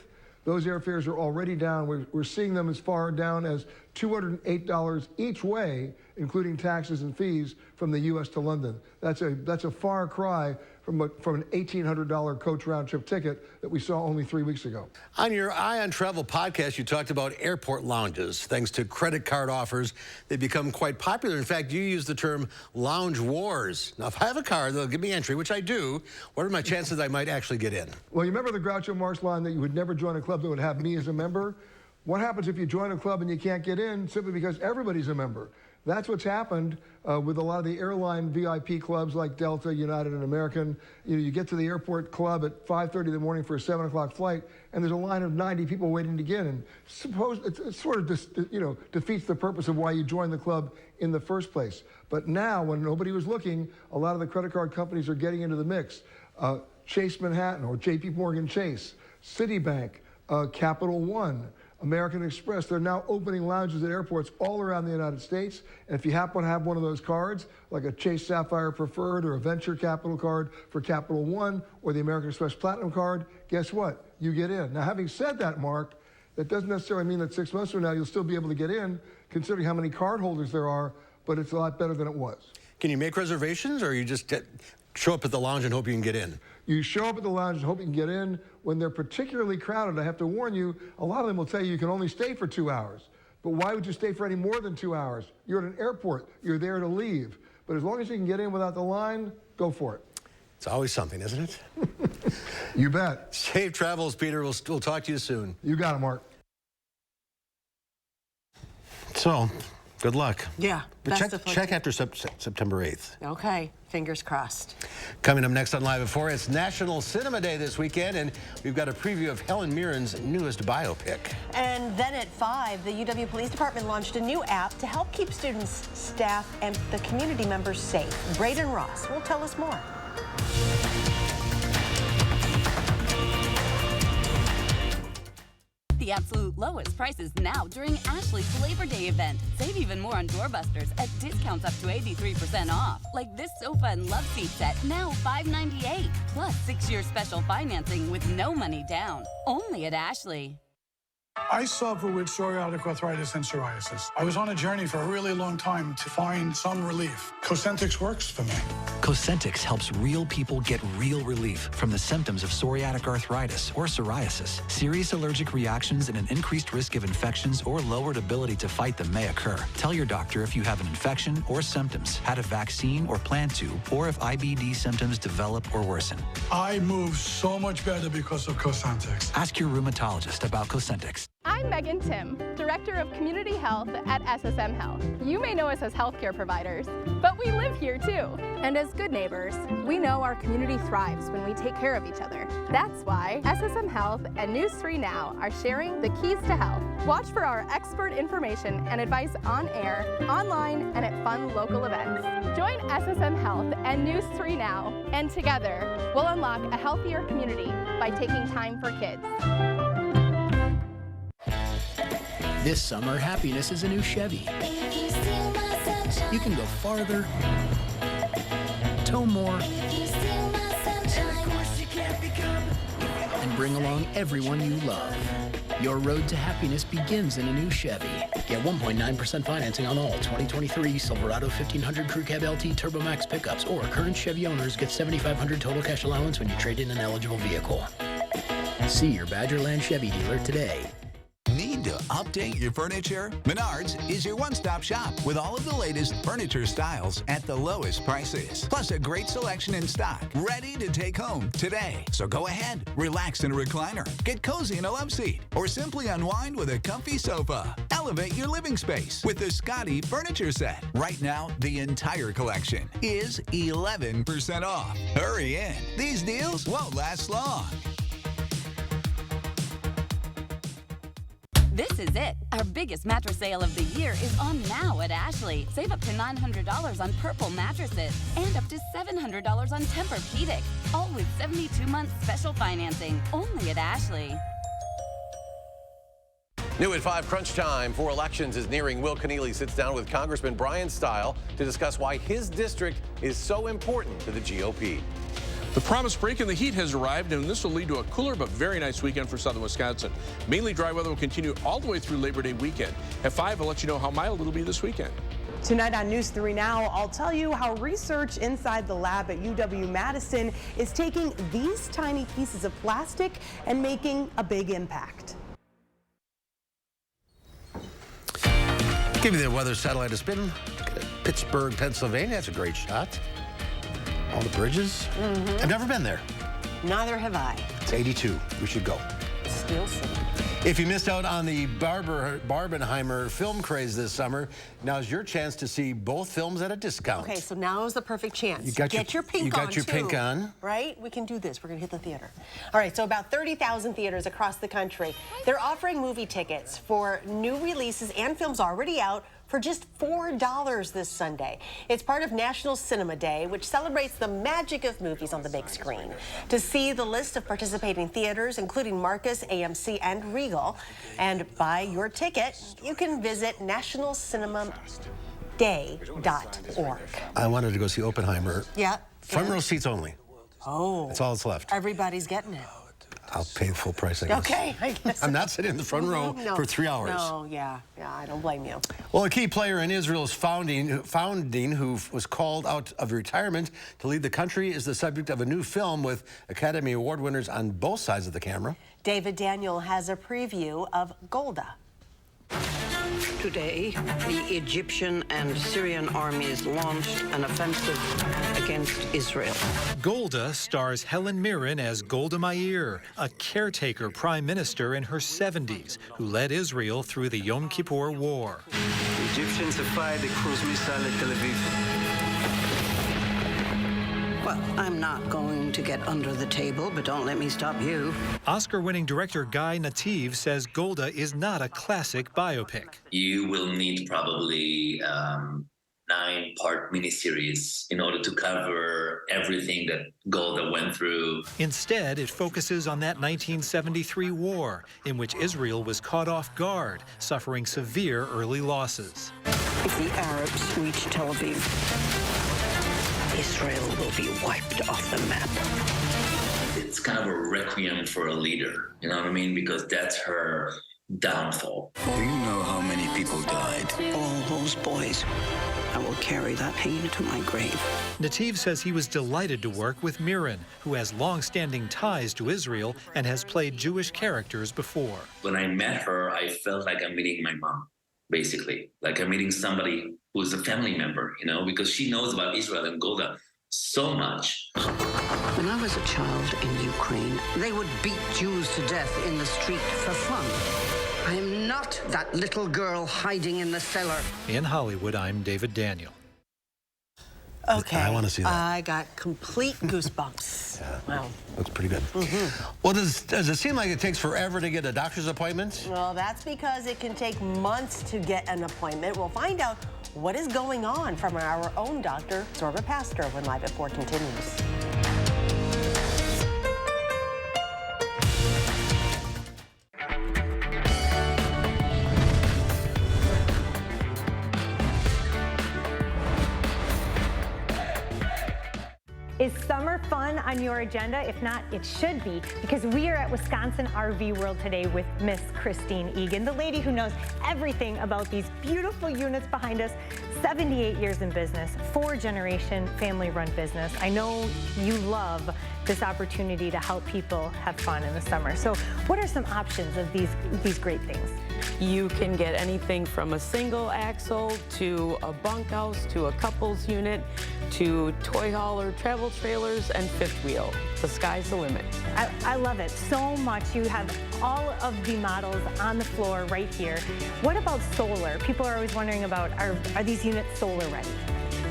those airfares are already down. We're seeing them as far down as $208 each way, including taxes and fees, from the U.S. to London. That's a far cry from an $1,800 coach round-trip ticket that we saw only 3 weeks ago. On your Eye on Travel podcast, you talked about airport lounges. Thanks to credit card offers, they've become quite popular. In fact, you use the term lounge wars. Now, if I have a card, they'll give me entry, which I do. What are my chances I might actually get in? Well, you remember the Groucho Marx line that you would never join a club that would have me as a member? What happens if you join a club and you can't get in simply because everybody's a member? That's what's happened with a lot of the airline VIP clubs like Delta, United, and American. You get to the airport club at 5:30 in the morning for a 7 o'clock flight, and there's a line of 90 people waiting to get in. Suppose it sort of defeats the purpose of why you joined the club in the first place. But now, when nobody was looking, a lot of the credit card companies are getting into the mix. Chase Manhattan or J.P. Morgan Chase, Citibank, Capital One, American Express, they're now opening lounges at airports all around the United States. And if you happen to have one of those cards, like a Chase Sapphire Preferred or a Venture Capital card for Capital One or the American Express Platinum card, guess what? You get in. Now, having said that, Mark, that doesn't necessarily mean that 6 months from now you'll still be able to get in, considering how many card holders there are, but it's a lot better than it was. Can you make reservations, or you just show up at the lounge and hope you can get in? You show up at the lounge and hope you can get in. When they're particularly crowded, I have to warn you, a lot of them will tell you can only stay for 2 hours. But why would you stay for any more than 2 hours? You're at an airport. You're there to leave. But as long as you can get in without the line, go for it. It's always something, isn't it? You bet. Safe travels, Peter. We'll talk to you soon. You got it, Mark. So, Good luck. Yeah. But check after September 8th. Okay. Fingers crossed. Coming up next on Live at 4, it's National Cinema Day this weekend, and we've got a preview of Helen Mirren's newest biopic. And then at 5, the UW Police Department launched a new app to help keep students, staff, and the community members safe. Braden Ross will tell us more. The absolute lowest prices now during Ashley's Labor Day event. Save even more on doorbusters at discounts up to 83% off. Like this sofa and love seat set, now $598. Plus 6-year special financing with no money down. Only at Ashley. I suffer with psoriatic arthritis and psoriasis. I was on a journey for a really long time to find some relief. Cosentyx works for me. Cosentyx helps real people get real relief from the symptoms of psoriatic arthritis or psoriasis. Serious allergic reactions and an increased risk of infections or lowered ability to fight them may occur. Tell your doctor if you have an infection or symptoms, had a vaccine or plan to, or if IBD symptoms develop or worsen. I move so much better because of Cosentyx. Ask your rheumatologist about Cosentyx. I'm Megan Tim, Director of Community Health at SSM Health. You may know us as healthcare providers, but we live here too. And as good neighbors, we know our community thrives when we take care of each other. That's why SSM Health and News 3 Now are sharing the keys to health. Watch for our expert information and advice on air, online, and at fun local events. Join SSM Health and News 3 Now, and together we'll unlock a healthier community by taking time for kids. This summer, happiness is a new Chevy. You can go farther, tow more, and bring along everyone you love. Your road to happiness begins in a new Chevy. Get 1.9% financing on all 2023 Silverado 1500 Crew Cab LT Turbo Max pickups, or current Chevy owners get $7,500 total cash allowance when you trade in an eligible vehicle. See your Badgerland Chevy dealer today. Need to update your furniture? Menards is your one-stop shop with all of the latest furniture styles at the lowest prices. Plus a great selection in stock, ready to take home today. So go ahead, relax in a recliner, get cozy in a love seat, or simply unwind with a comfy sofa. Elevate your living space with the Scotty Furniture Set. Right now, the entire collection is 11% off. Hurry in. These deals won't last long. This is it. Our biggest mattress sale of the year is on now at Ashley. Save up to $900 on Purple mattresses and up to $700 on Tempur-Pedic. All with 72-month special financing. Only at Ashley. New at 5, crunch time for elections is nearing. Will Keneally sits down with Congressman Brian Stile to discuss why his district is so important to the GOP. The promised break in the heat has arrived, and this will lead to a cooler but very nice weekend for southern Wisconsin. Mainly dry weather will continue all the way through Labor Day weekend. At 5, I'll let you know how mild it'll be this weekend. Tonight on News 3 Now, I'll tell you how research inside the lab at UW-Madison is taking these tiny pieces of plastic and making a big impact. Give me the weather satellite a spin. Pittsburgh, Pennsylvania. That's a great shot. All the bridges. I've never been there. Neither have I. It's 82. We should go. Steel City. If you missed out on the Barbenheimer film craze this summer, now's your chance to see both films at a discount. Okay, so now is the perfect chance. You got Get your pink on, You got your pink on. Right? We can do this. We're going to hit the theater. All right, so about 30,000 theaters across the country. They're offering movie tickets for new releases and films already out for just $4 this Sunday. It's part of National Cinema Day, which celebrates the magic of movies on the big screen. To see the list of participating theaters, including Marcus, AMC, and Regal, and buy your ticket, you can visit nationalcinemaday.org. I wanted to go see Oppenheimer. Yeah. Front row seats only. Oh. That's all that's left. Everybody's getting it. I'll pay the full price, I guess. Okay, I guess. I'm not sitting in the front row for 3 hours. No, yeah, I don't blame you. Well, a key player in Israel's founding who was called out of retirement to lead the country is the subject of a new film with Academy Award winners on both sides of the camera. David Daniel has a preview of Golda. Today, the Egyptian and Syrian armies launched an offensive against Israel. Golda stars Helen Mirren as Golda Meir, a caretaker prime minister in her 70s who led Israel through the Yom Kippur War. Egyptians have fired a cruise missile at Tel Aviv. Well, I'm not going to get under the table, but don't let me stop you. Oscar-winning director Guy Nativ says Golda is not a classic biopic. You will need probably 9-part miniseries in order to cover everything that Golda went through. Instead, it focuses on that 1973 war, in which Israel was caught off guard, suffering severe early losses. If the Arabs reach Tel Aviv, Israel will be wiped off the map. It's kind of a requiem for a leader, you know what I mean? Because that's her downfall. Do you know how many people died? All those boys. I will carry that pain to my grave. Nativ says he was delighted to work with Miran, who has long-standing ties to Israel and has played Jewish characters before. When I met her, I felt like I'm meeting my mom, basically. Like I'm meeting somebody who's a family member, you know, because she knows about Israel and Golda so much. When I was a child in Ukraine, they would beat Jews to death in the street for fun. I am not that little girl hiding in the cellar. In Hollywood, I'm David Daniel. Okay. I want to see that. I got complete goosebumps. Wow. Looks pretty good. Well, does it seem like it takes forever to get a doctor's appointment? Well, that's because it can take months to get an appointment. We'll find out what is going on from our own doctor, Zorba Pastor, when Live at 4 continues. Is summer fun on your agenda? If not, it should be, because we are at Wisconsin RV World today with Miss Christine Egan, the lady who knows everything about these beautiful units behind us. 78 years in business, 4-generation family-run business. I know you love this opportunity to help people have fun in the summer. So what are some options of these great things? You can get anything from a single axle to a bunkhouse to a couples unit to toy hauler, travel trailers, and fifth wheel. The sky's the limit. I love it so much. You have all of the models on the floor right here. What about solar? People are always wondering about, are these units solar ready?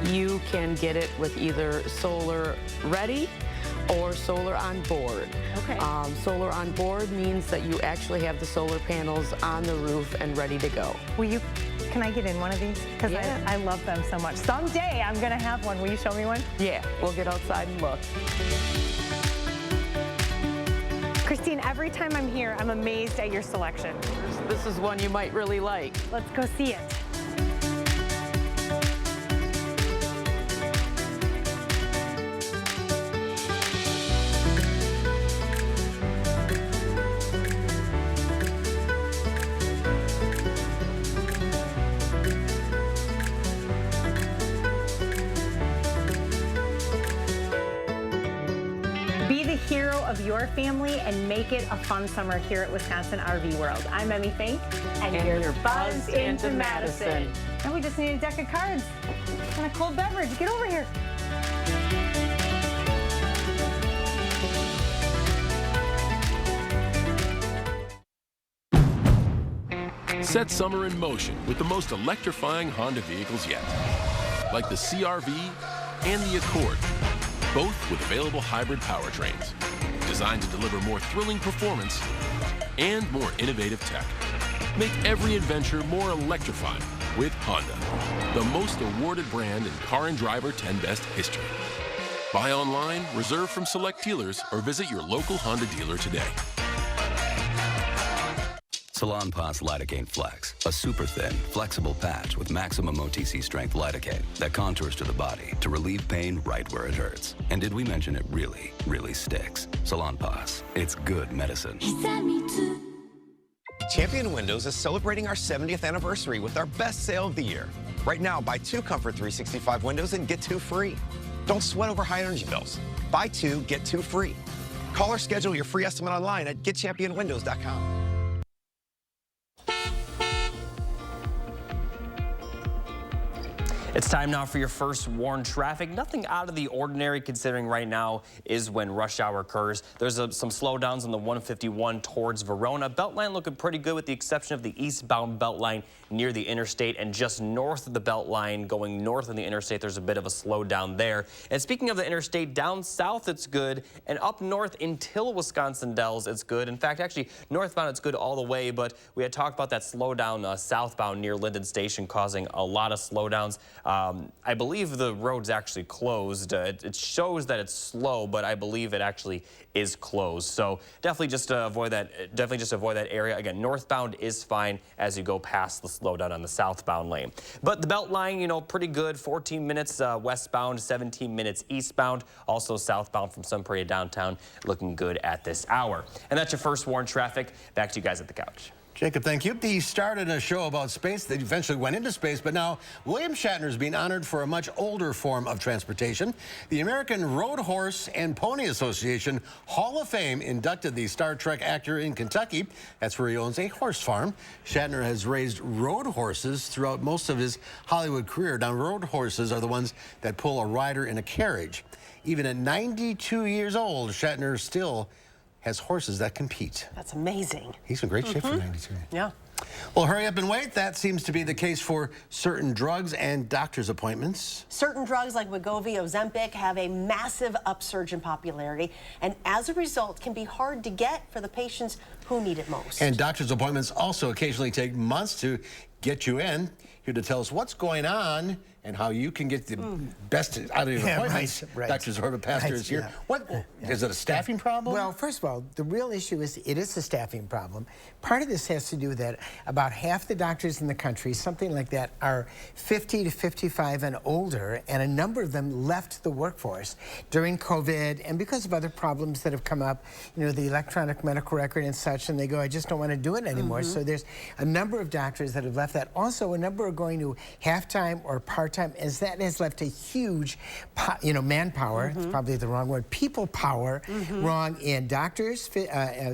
You can get it with either solar ready or solar on board. Okay. Solar on board means that you actually have the solar panels on the roof and ready to go. Can I get in one of these? Because yeah. I love them so much. Someday I'm gonna have one. Will you show me one? Yeah, we'll get outside and look. Christine, every time I'm here, I'm amazed at your selection. This is one you might really like. Let's go see it. Hero of your family and make it a fun summer here at Wisconsin RV World. I'm Emmy Fink, and you're buzzed into Madison. And we just need a deck of cards and a cold beverage. Get over here. Set summer in motion with the most electrifying Honda vehicles yet, like the CR-V and the Accord, both with available hybrid powertrains, designed to deliver more thrilling performance and more innovative tech. Make every adventure more electrifying with Honda, the most awarded brand in Car and Driver 10 Best history. Buy online, reserve from select dealers, or visit your local Honda dealer today. Salonpas Lidocaine Flex, a super thin, flexible patch with maximum OTC strength lidocaine that contours to the body to relieve pain right where it hurts. And did we mention it really, really sticks? Salonpas, it's good medicine. Champion Windows is celebrating our 70th anniversary with our best sale of the year. Right now, buy 2 Comfort 365 windows and get 2 free. Don't sweat over high energy bills. Buy 2, get 2 free. Call or schedule your free estimate online at getchampionwindows.com. It's time now for your first warn traffic. Nothing out of the ordinary considering right now is when rush hour occurs. There's some slowdowns on the 151 towards Verona. Beltline looking pretty good with the exception of the eastbound Beltline near the interstate, and just north of the Beltline going north on the interstate there's a bit of a slowdown there. And speaking of the interstate, down south it's good, and up north until Wisconsin Dells it's good. In fact, actually northbound it's good all the way, but we had talked about that slowdown southbound near Linden Station causing a lot of slowdowns. I believe the road's actually closed. It shows that it's slow, but I believe it actually is closed. So definitely just avoid that. Definitely just avoid that area. Again, northbound is fine as you go past the slowdown on the southbound lane. But the Beltline, you know, pretty good. 14 minutes westbound, 17 minutes eastbound. Also southbound from Sun Prairie downtown, looking good at this hour. And that's your first warn traffic. Back to you guys at the couch. Jacob, thank you. He started a show about space that eventually went into space, but now William Shatner is being honored for a much older form of transportation. The American Road Horse and Pony Association Hall of Fame inducted the Star Trek actor in Kentucky. That's where he owns a horse farm. Shatner has raised road horses throughout most of his Hollywood career. Now, road horses are the ones that pull a rider in a carriage. Even at 92 years old, Shatner still has horses that compete. That's amazing. He's in great shape for 92. Yeah. Well, hurry up and wait. That seems to be the case for certain drugs and doctor's appointments. Certain drugs like Wegovy, Ozempic have a massive upsurge in popularity, and as a result can be hard to get for the patients who need it most. And doctor's appointments also occasionally take months to get you in. Here to tell us what's going on and how you can get the best out of your appointments. Right. Dr. Zorba Pastor is here. What is it, a staffing problem? Well, first of all, the real issue is it is a staffing problem. Part of this has to do that about half the doctors in the country, something like that, are 50 to 55 and older, and a number of them left the workforce during COVID and because of other problems that have come up, you know, the electronic medical record and such, and they go, I just don't want to do it anymore. So there's a number of doctors that have left that. Also, a number are going to half-time or part-time, as that has left a huge, you know, manpower, it's probably the wrong word, people power, wrong in doctors,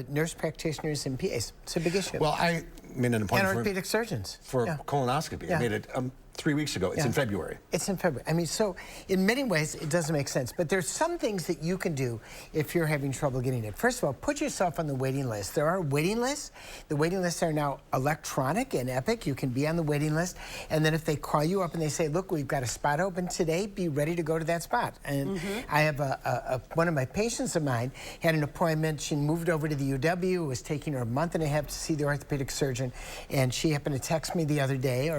nurse practitioners, and PAs. It's a big issue. Well, I made an appointment and orthopedic surgeons. For colonoscopy. I made it 3 weeks ago. It's in February. It's in February. I mean, so in many ways, it doesn't make sense. But there's some things that you can do if you're having trouble getting it. First of all, put yourself on the waiting list. There are waiting lists. The waiting lists are now electronic and Epic. You can be on the waiting list. And then if they call you up and they say, look, we've got a spot open today, be ready to go to that spot. And I have one of my patients of mine had an appointment. She moved over to the UW. It was taking her a month and a half to see the orthopedic surgeon. And she happened to text me the other day,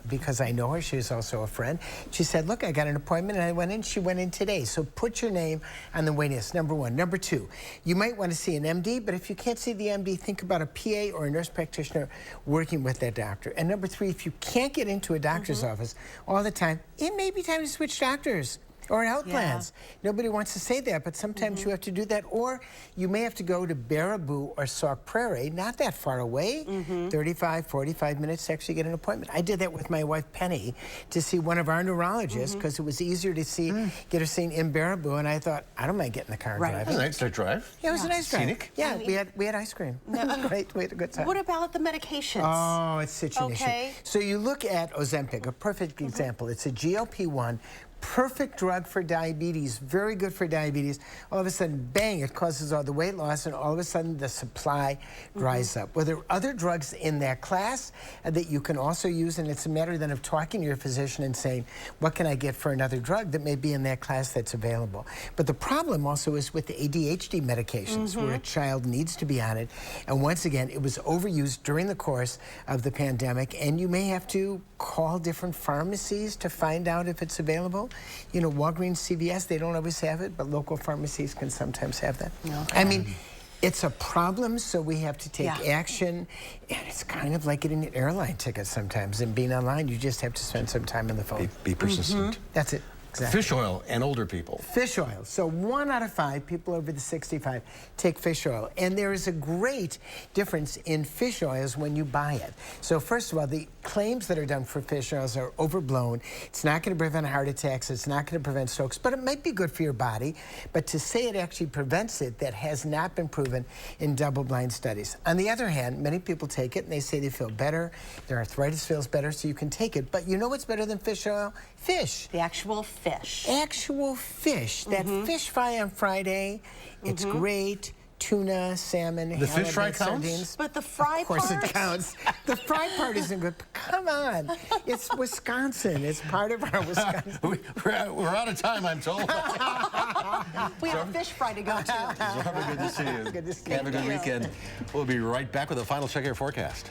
because I know her. She was also a friend. She said, look, I got an appointment, and I went in. She went in today. So put your name on the waiting list, number one. Number two, you might want to see an MD, but if you can't see the MD, think about a PA or a nurse practitioner working with that doctor. And number three, if you can't get into a doctor's office all the time, it may be time to switch doctors or health plans. Nobody wants to say that, but sometimes you have to do that. Or you may have to go to Baraboo or Sauk Prairie, not that far away, 35, 45 minutes to actually get an appointment. I did that with my wife, Penny, to see one of our neurologists because it was easier to see, get her seen in Baraboo, and I thought, I don't mind getting in the car and driving. It was a nice drive. Yeah, it was a nice drive. Scenic. Yeah, we had ice cream. It was great. We had a good time. What about the medications? Oh, it's such an issue. So you look at Ozempic, a perfect example. It's a GLP-1, perfect drug for diabetes, very good for diabetes. All of a sudden, bang, it causes all the weight loss, and all of a sudden the supply dries up. Well, there are other drugs in that class that you can also use, and it's a matter then of talking to your physician and saying, what can I get for another drug that may be in that class that's available? But the problem also is with the ADHD medications, where a child needs to be on it. And once again, it was overused during the course of the pandemic, and you may have to call different pharmacies to find out if it's available. You know, Walgreens, CVS, they don't always have it, but local pharmacies can sometimes have that. I mean, it's a problem, so we have to take action. And it's kind of like getting an airline ticket sometimes and being online. You just have to spend some time on the phone. Be persistent. That's it. Exactly. Fish oil and older people. Fish oil. So 1 out of 5 people over the 65 take fish oil. And there is a great difference in fish oils when you buy it. So first of all, the claims that are done for fish oils are overblown. It's not going to prevent heart attacks. It's not going to prevent strokes, but it might be good for your body. But to say it actually prevents it, that has not been proven in double-blind studies. On the other hand, many people take it and they say they feel better. Their arthritis feels better, so you can take it. But you know what's better than fish oil? Fish. The actual fish. Actual fish. That fish fry on Friday, it's great. Tuna, salmon, the fish fry sardines. counts? But the fry part? Of course it counts. The fry part isn't good. Come on. It's Wisconsin. It's part of our Wisconsin. We're out of time, I'm told. We have a fish fry to go to. Zorba, good to see you. Good to see you. Have a good weekend. We'll be right back with a final check of your forecast.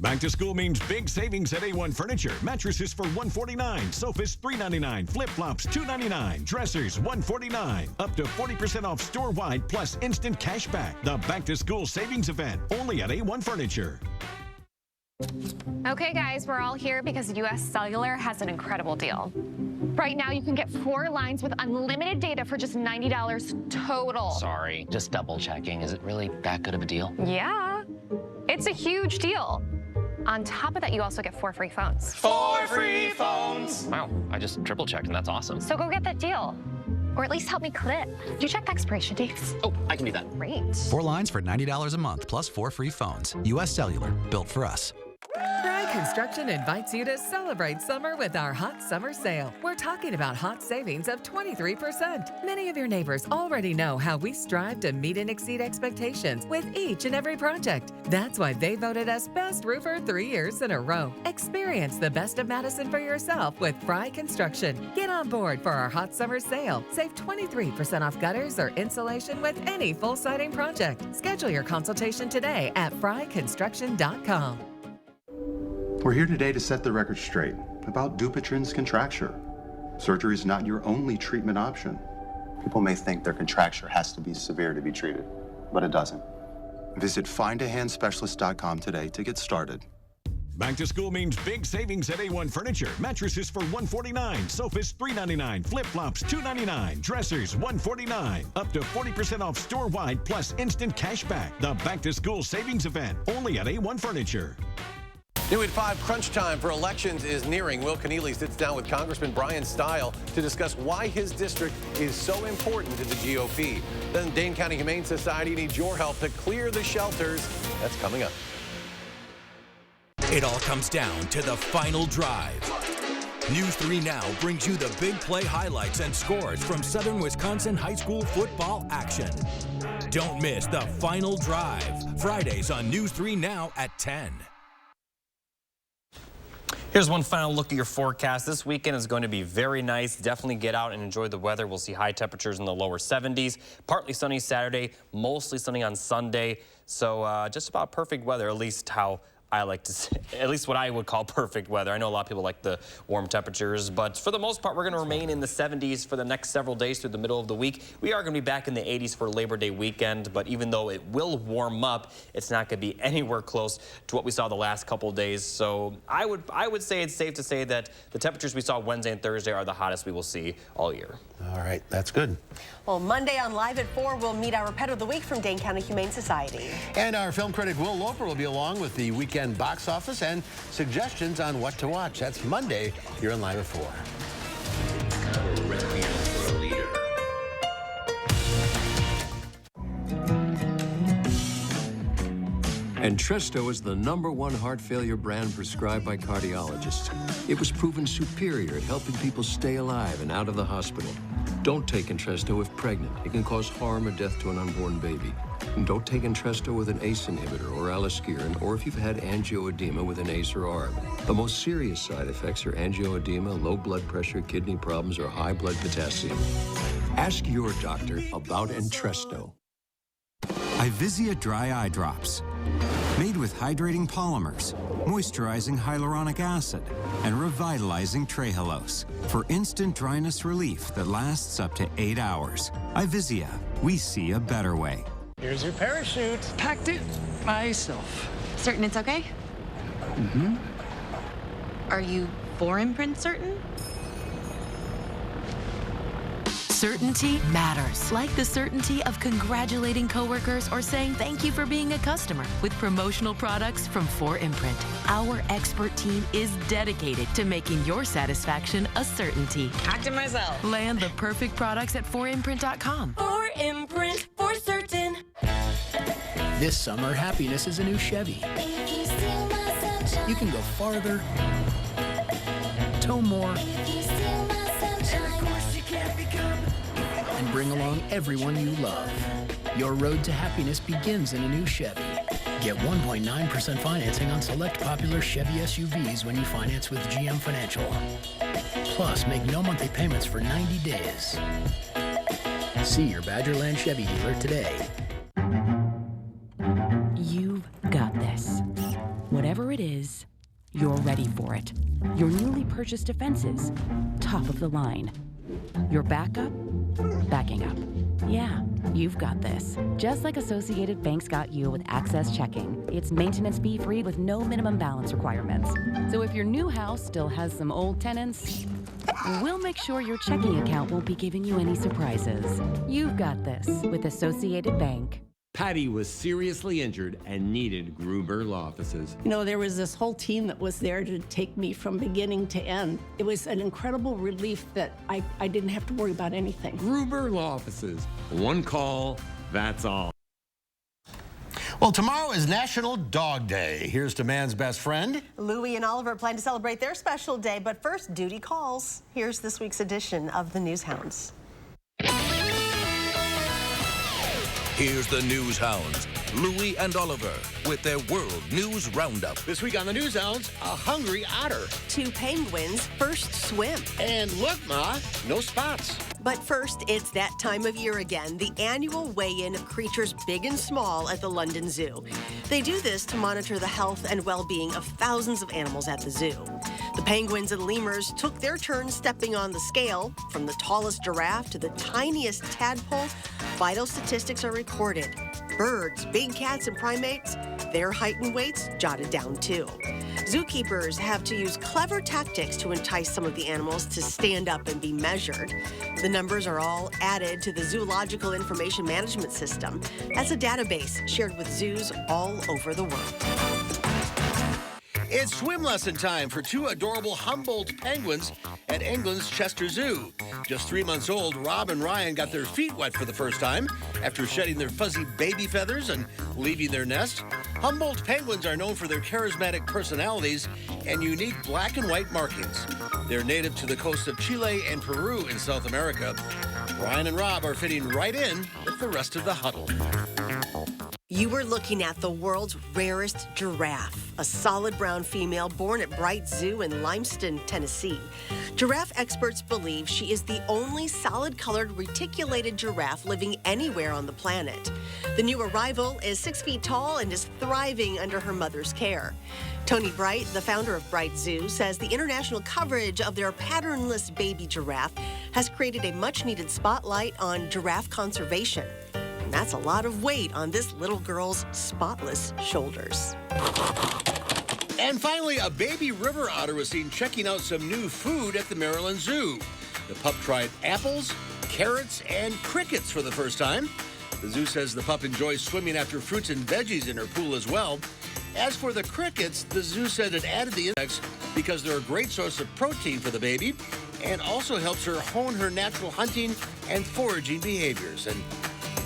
Back to school means big savings at A1 Furniture. Mattresses for $149, sofas $399, flip-flops $299, dressers $149. Up to 40% off store-wide plus instant cash back. The Back to School Savings Event, only at A1 Furniture. Okay, guys, we're all here because US Cellular has an incredible deal. Right now, you can get 4 lines with unlimited data for just $90 total. Sorry, just double checking. Is it really that good of a deal? Yeah, it's a huge deal. On top of that, you also get 4 free phones. 4 free phones! Wow, I just triple checked and that's awesome. So go get that deal. Or at least help me clip. Do you check the expiration dates? Oh, I can do that. Great. 4 lines for $90 a month plus 4 free phones. US Cellular, built for us. Fry Construction invites you to celebrate summer with our hot summer sale. We're talking about hot savings of 23%. Many of your neighbors already know how we strive to meet and exceed expectations with each and every project. That's why they voted us Best Roofer 3 years in a row. Experience the best of Madison for yourself with Fry Construction. Get on board for our hot summer sale. Save 23% off gutters or insulation with any full siding project. Schedule your consultation today at fryconstruction.com. We're here today to set the record straight about Dupuytren's contracture. Surgery is not your only treatment option. People may think their contracture has to be severe to be treated, but it doesn't. Visit findahandspecialist.com today to get started. Back to school means big savings at A1 Furniture. Mattresses for $149, sofas $399, flip-flops $299, dressers $149. Up to 40% off store-wide plus instant cash back. The Back to School Savings Event, only at A1 Furniture. New at 5, crunch time for elections is nearing. Will Keneally sits down with Congressman Brian Stile to discuss why his district is so important to the GOP. Then Dane County Humane Society needs your help to clear the shelters. That's coming up. It all comes down to the final drive. News 3 Now brings you the big play highlights and scores from Southern Wisconsin high school football action. Don't miss the final drive. Fridays on News 3 Now at 10. Here's one final look at your forecast. This weekend is going to be very nice. Definitely get out and enjoy the weather. We'll see high temperatures in the lower 70s. Partly sunny Saturday, mostly sunny on Sunday. So just about perfect weather, at least how I like to say, at least what I would call perfect weather. I know a lot of people like the warm temperatures, but for the most part, we're going to remain in the 70s for the next several days through the middle of the week. We are going to be back in the 80s for Labor Day weekend, but even though it will warm up, it's not going to be anywhere close to what we saw the last couple of days. So I would say it's safe to say that the temperatures we saw Wednesday and Thursday are the hottest we will see all year. All right, that's good. Well, Monday on Live at 4, we'll meet our Pet of the Week from Dane County Humane Society. And our film critic Will Loper will be along with the weekend box office and suggestions on what to watch. That's Monday here on Live at 4. Entresto is the #1 heart failure brand prescribed by cardiologists. It was proven superior at helping people stay alive and out of the hospital. Don't take Entresto if pregnant. It can cause harm or death to an unborn baby. And don't take Entresto with an ACE inhibitor or aliskiren, or if you've had angioedema with an ACE or ARB. The most serious side effects are angioedema, low blood pressure, kidney problems, or high blood potassium. Ask your doctor about Entresto. Ivisia Dry Eye Drops. Made with hydrating polymers, moisturizing hyaluronic acid, and revitalizing trehalose for instant dryness relief that lasts up to 8 hours. Ivisia, we see a better way. Here's your parachute. Packed it myself. Certain it's okay? Mm-hmm. Are you for imprint certain? Certainty matters, like the certainty of congratulating coworkers or saying thank you for being a customer with promotional products from 4imprint. Our expert team is dedicated to making your satisfaction a certainty. Talk to myself. Land the perfect products at 4imprint.com. 4imprint, for certain. This summer, happiness is a new Chevy. You can go farther, tow more, and bring along everyone you love. Your road to happiness begins in a new Chevy. Get 1.9% financing on select popular Chevy SUVs when you finance with GM Financial. Plus, make no monthly payments for 90 days. See your Badgerland Chevy dealer today. You've got this. Whatever it is, you're ready for it. Your newly purchased defenses, top of the line. Your backup, backing up. Yeah, you've got this. Just like Associated Bank's got you with Access Checking. It's maintenance fee-free with no minimum balance requirements. So if your new house still has some old tenants, we'll make sure your checking account won't be giving you any surprises. You've got this with Associated Bank. Patty was seriously injured and needed Gruber Law Offices. You know, there was this whole team that was there to take me from beginning to end. It was an incredible relief that I didn't have to worry about anything. Gruber Law Offices. One call, that's all. Well, tomorrow is National Dog Day. Here's to man's best friend. Louie and Oliver plan to celebrate their special day, but first, duty calls. Here's this week's edition of the News Hounds. Here's the News Hounds, Louie and Oliver, with their World News Roundup. This week on the News Hounds, a hungry otter. 2 penguins first swim. And look, Ma, no spots. But first, it's that time of year again, the annual weigh-in of creatures big and small at the London Zoo. They do this to monitor the health and well-being of thousands of animals at the zoo. The penguins and lemurs took their turn stepping on the scale. From the tallest giraffe to the tiniest tadpole, vital statistics are recorded. Birds, big cats, and primates, their height and weights jotted down too. Zookeepers have to use clever tactics to entice some of the animals to stand up and be measured. The numbers are all added to the Zoological Information Management System. That's a database shared with zoos all over the world. It's swim lesson time for 2 adorable Humboldt penguins at England's Chester Zoo. Just 3 months old, Rob and Ryan got their feet wet for the first time after shedding their fuzzy baby feathers and leaving their nest. Humboldt penguins are known for their charismatic personalities and unique black and white markings. They're native to the coast of Chile and Peru in South America. Ryan and Rob are fitting right in with the rest of the huddle. You were looking at the world's rarest giraffe, a solid brown female born at Bright Zoo in Limeston, Tennessee. Giraffe experts believe she is the only solid-colored reticulated giraffe living anywhere on the planet. The new arrival is 6 feet tall and is thriving under her mother's care. Tony Bright, the founder of Bright Zoo, says the international coverage of their patternless baby giraffe has created a much-needed spotlight on giraffe conservation. And that's a lot of weight on this little girl's spotless shoulders. And finally, a baby river otter was seen checking out some new food at the Maryland Zoo. The pup tried apples, carrots, and crickets for the first time. The zoo says the pup enjoys swimming after fruits and veggies in her pool as well. As for the crickets, the zoo said it added the insects because they're a great source of protein for the baby and also helps her hone her natural hunting and foraging behaviors. And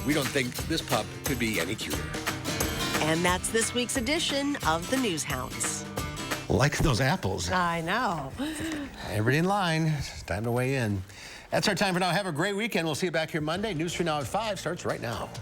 we don't think this pup could be any cuter. And that's this week's edition of the News Hounds. Like those apples. I know. Everybody in line. It's time to weigh in. That's our time for now. Have a great weekend. We'll see you back here Monday. News 3 Now at 5 starts right now.